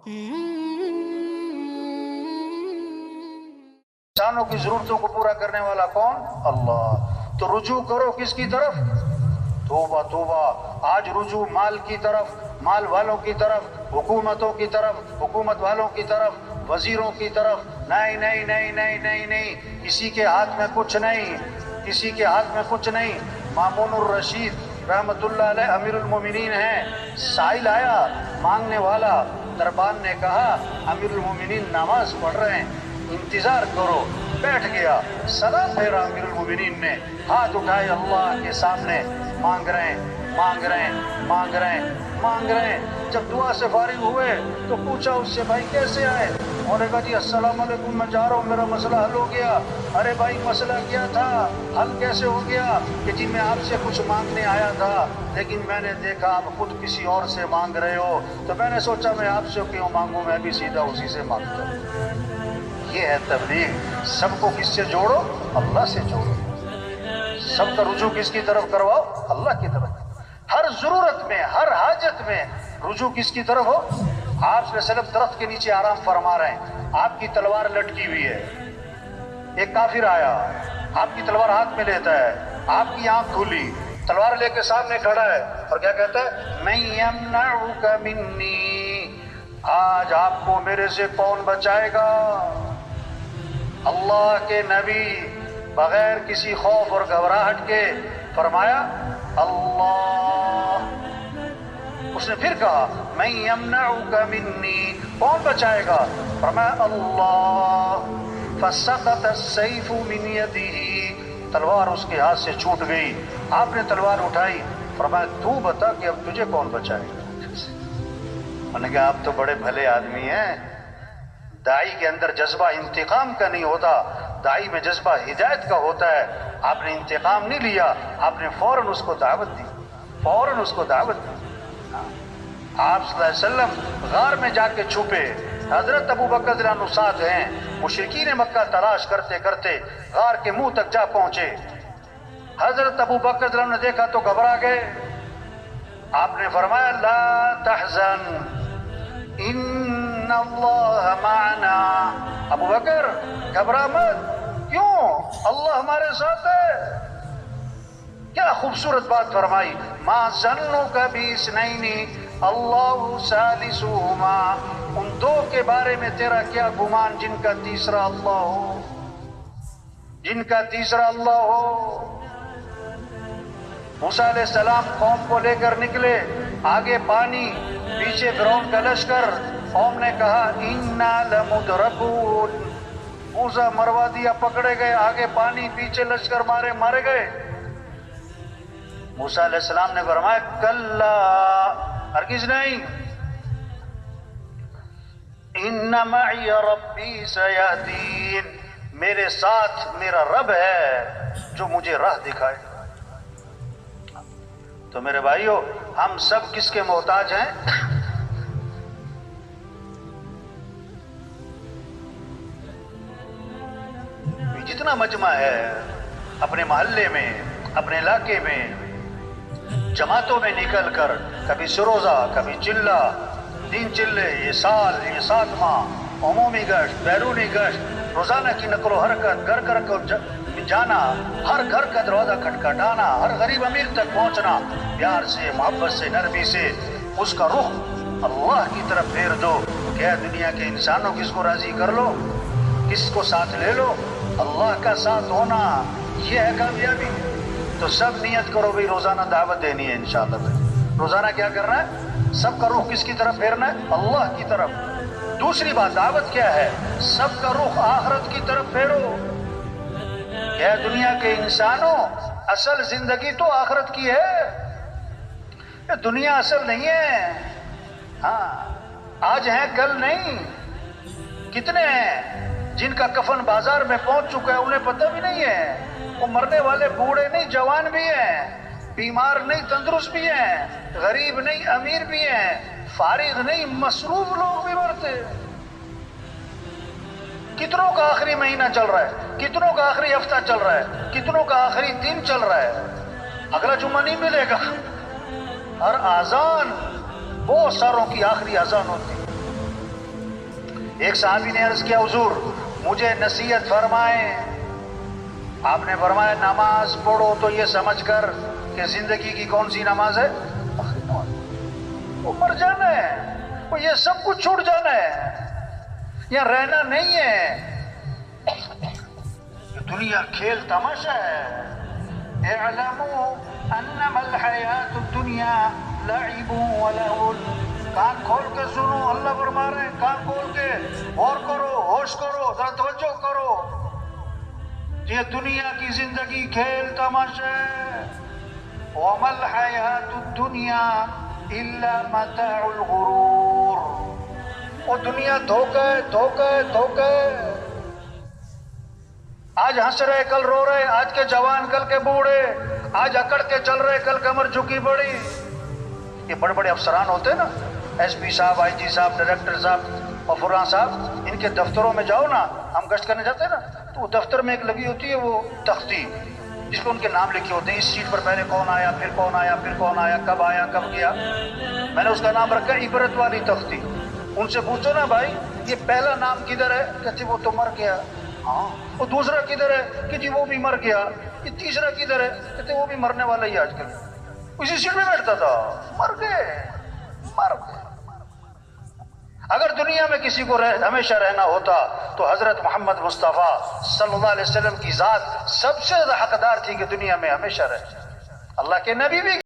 इंसानों की जरूरतों को पूरा करने वाला कौन? अल्लाह। तो रुजू करो किसकी तरफ? तौबा तौबा। आज रुजू माल की तरफ, माल वालों की तरफ, हुकूमतों की तरफ, हुकूमत वालों की तरफ, वजीरों की तरफ। नहीं नहीं नहीं नहीं नहीं नहीं, किसी के हाथ में कुछ नहीं, किसी के हाथ में कुछ नहीं। मामूनुर रशीद रहमतुल्लाह अलैह अमीरुल मोमिनीन हैं। साइल आया मांगने वाला, दरबान ने कहा अमीरुल मोमिनीन नमाज पढ़ रहे हैं, इंतजार करो। बैठ गया, सलाम फेरा अमीरुल मोमिनीन ने, हाथ उठाए अल्लाह के सामने, मांग रहे हैं मांग रहे हैं मांग रहे हैं मांग रहे हैं। जब दुआ से फारिग हुए तो पूछा उससे, भाई कैसे आए? उन्होंने कहा जी अस्सलाम वालेकुम, मैं जा रहा हूँ, मेरा मसला हल हो गया। अरे भाई मसला क्या था, हल कैसे हो गया? कि जी मैं आपसे कुछ मांगने आया था, लेकिन मैंने देखा आप खुद किसी और से मांग रहे हो, तो मैंने सोचा मैं आपसे क्यों मांगूं, मैं भी सीधा उसी से मांगता हूँ। ये है तबलीग। सबको किससे जोड़ो? अल्लाह से जोड़ो। सबका रुजू किसकी तरफ करवाओ? अल्लाह की तरफ। हर जरूरत में, हर हाजत में रुजू किसकी तरफ हो? आप सिर्फ दरख्त के नीचे आराम फरमा रहे हैं, आपकी तलवार लटकी हुई है, एक काफिर आया, आपकी तलवार हाथ में लेता है, आपकी आंख खुली, तलवार लेके सामने खड़ा है और क्या कहता है? मैं यमनउका मिन्नी, आज आपको मेरे से कौन बचाएगा? अल्लाह के नबी बगैर किसी खौफ और घबराहट के फरमाया अल्लाह। उसने फिर कहा मैं यमनउका मिन्नी, कौन बचाएगा? फरमाया अल्लाह। फसक़त अस्सैफ़ु मिन यदिही, तलवार उसके हाथ से छूट गई। आपने तलवार उठाई, फरमाया तू बता कि अब तुझे कौन बचाएगा? मैंने कहा आप तो बड़े भले आदमी हैं। दाई के अंदर जज्बा इंतकाम का नहीं होता, दाई में जज्बा हिदायत का होता है। आपने इंतकाम नहीं लिया, आपने फौरन उसको दावत दी, फौरन उसको दावत दी। आप सल्लल्लाहु अलैहि वसल्लम गार में जाके छुपे, हजरत अबू बकर रज़ियल्लाहु अन्हु साथ हैं। मुशरिकीन मक्का तलाश करते करते गार के मुंह तक जा पहुंचे। हजरत अबू बकर रज़ियल्लाहु अन्हु ने देखा तो घबरा गए। आपने फरमाया ला तहज़न इन्नल्लाह माना, अबू बकर घबरा मत, क्यों? अल्लाह हमारे साथ है। क्या खूबसूरत बात फरमाई, मा ज़न्नुका बिस्नैनी अल्लाहु सालिसुहुमा, उन दो के बारे में तेरा क्या गुमान जिनका तीसरा अल्लाह हो, जिनका तीसरा अल्लाह हो। मूसा अलैहिस्सलाम कौम को लेकर निकले, आगे पानी, पीछे फिरौन का लश्कर। कौम ने कहा इन्ना लमुदरकून, मूसा मरवा दिया, पकड़े गए, आगे पानी, पीछे लश्कर, मारे गए। मूसा अलैहिस्सलाम ने फरमाया कल्ला, हरगिज़ नहीं, इन्ना मई रब्बी सयहदीन, मेरे साथ मेरा रब है जो मुझे राह दिखाए। तो मेरे भाइयों, हम सब किसके मोहताज हैं? जितना मजमा है अपने मोहल्ले में, अपने इलाके में, जमातों में निकल कर, कभी सरोजा, कभी चिल्ला, 3 चिल्ले, ये साल, ये 7 माह, उमूमी गश्त, बैरूनी गश्त, रोजाना की नकलो हरकत, घर घर को जाना, हर घर का दरवाजा खटखटाना, हर गरीब अमीर तक पहुंचना, प्यार से, मोहब्बत से, नरमी से उसका रुख अल्लाह की तरफ फेर दो। क्या दुनिया के इंसानों किसको राजी कर लो, किसको साथ ले लो? अल्लाह का साथ होना ये है कामयाबी। तो सब नियत करो भाई रोजाना दावत देनी है इंशाअल्लाह। रोजाना क्या करना है? सबका रुख किसकी तरफ फेरना है? अल्लाह की तरफ। दूसरी बात, दावत क्या है? सबका रुख आखिरत की तरफ फेरो। क्या दुनिया के इंसानों, असल जिंदगी तो आखिरत की है, ये दुनिया असल नहीं है। हाँ, आज है कल नहीं। कितने हैं जिनका कफन बाजार में पहुंच चुका है, उन्हें पता भी नहीं है। वो मरने वाले बूढ़े नहीं, जवान भी हैं, बीमार नहीं, तंदुरुस्त भी हैं, गरीब नहीं, अमीर भी हैं, फारिग नहीं, मसरूफ लोग भी मरते। कितनों का आखिरी महीना चल रहा है, कितनों का आखिरी हफ्ता चल रहा है, कितनों का आखिरी दिन चल रहा है। अगला जुम्मा नहीं मिलेगा। हर आजान, बहुत सारों की आखिरी आजान होती है। ایک صحابی نے عرض کیا حضور مجھے نصیحت فرمائیں. آپ نے فرمایا نماز پڑھو تو یہ سمجھ کر کہ زندگی کی کون سی نماز ہے؟ وہ مر جانا ہے، وہ یہ سب کچھ چھوڑ جانا ہے، یہاں رہنا نہیں ہے. یہ دنیا کھیل تماشا ہے. اعلموا انما الحیات الدنیا لعب ولہو. کان کھول کے سنو، اللہ فرما رہے ہیں کان کھول کے غور کرو، ہوش کرو، ذرا توجہ کرو. یہ دنیا کی زندگی کھیل تماشا ہے. وما الحیات الدنیا الا متاع الغرور. وہ دنیا دھوکہ ہے، دھوکہ ہے، دھوکہ ہے. آج ہنس رہے کل رو رہے، آج کے جوان کل کے بوڑھے، آج اکڑ کے چل رہے کل کمر جھکی پڑی. یہ بڑے بڑے افسران ہوتے ہیں نا، ایس پی صاحب، آئی جی صاحب، ڈائریکٹر صاحب اور فلاں صاحب، ان کے دفتروں میں جاؤ نا، ہم گشت کرنے جاتے ہیں نا، تو وہ دفتر میں ایک لگی ہوتی ہے وہ تختی جس پہ ان کے نام لکھے ہوتے ہیں، اس سیٹ پر پہلے کون آیا، پھر کون آیا، پھر کون آیا، کب گیا. میں نے اس کا نام رکھا عبرت والی تختی. ان سے پوچھو نا بھائی یہ پہلا نام کدھر ہے؟ کہتے وہ تو مر گیا. ہاں. وہ دوسرا کدھر ہے؟ کہ جی وہ بھی مر گیا. یہ تیسرا کدھر ہے؟ کہتے وہ بھی مرنے والا ہی آج کل، اسی سیٹ میں بیٹھتا تھا، مر گئے. اگر دنیا میں کسی کو ہمیشہ رہنا ہوتا تو حضرت محمد مصطفیٰ صلی اللہ علیہ وسلم کی ذات سب سے زیادہ حقدار تھی کہ دنیا میں ہمیشہ رہے. اللہ کے نبی بھی